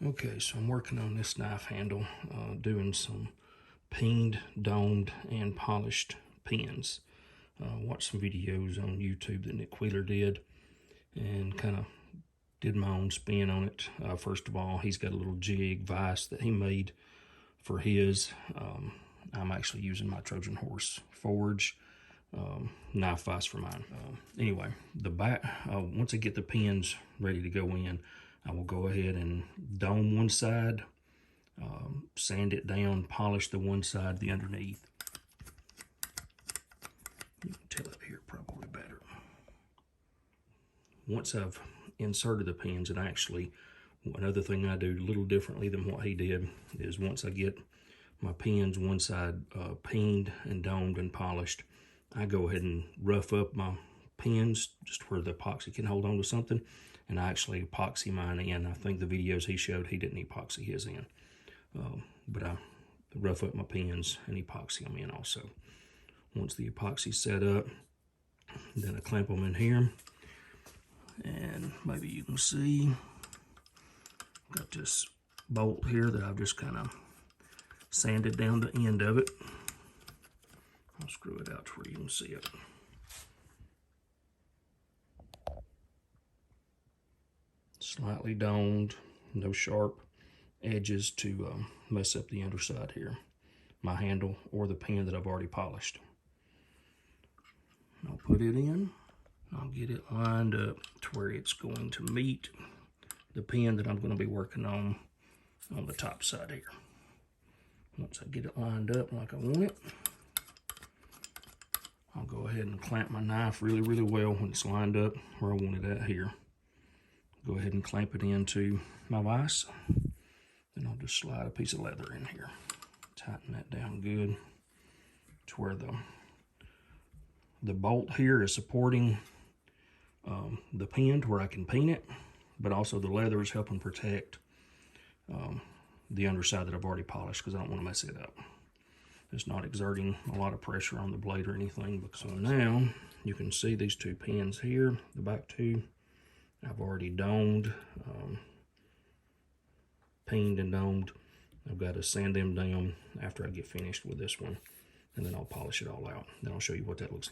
Okay, so I'm working on this knife handle, doing some peened, domed, and polished pins. Watched some videos on YouTube that Nick Wheeler did and kind of did my own spin on it. First of all, he's got a little jig vise that he made for his. I'm actually using my Trojan Horse Forge knife vise for mine. Anyway, the back, once I get the pins ready to go in, I will go ahead and dome one side, sand it down, polish the one side, the underneath. You can tell it here probably better. Once I've inserted the pins, and actually another thing I do a little differently than what he did is once I get my pins one side peened and domed and polished, I go ahead and rough up my pins just where the epoxy can hold on to something, and I actually epoxy mine in. I think the videos he showed, he didn't epoxy his in, but I rough up my pins and epoxy them in also. Once the epoxy's set up, then I clamp them in here, and maybe you can see got this bolt here that I've just kind of sanded down the end of it. I'll screw it out to where you can see it. Slightly domed, no sharp edges to mess up the underside here, my handle or the pin that I've already polished. I'll put it in. I'll get it lined up to where it's going to meet the pin that I'm going to be working on the top side here. Once I get it lined up like I want it, I'll go ahead and clamp my knife really well when it's lined up where I want it at here. Go ahead and clamp it into my vise. Then I'll just slide a piece of leather in here. Tighten that down good to where the bolt here is supporting the pin to where I can peen it, but also the leather is helping protect the underside that I've already polished because I don't want to mess it up. It's not exerting a lot of pressure on the blade or anything. So now you can see these two pins here, the back two, I've already domed, peened and domed. I've got to sand them down after I get finished with this one, and then I'll polish it all out. Then I'll show you what that looks like.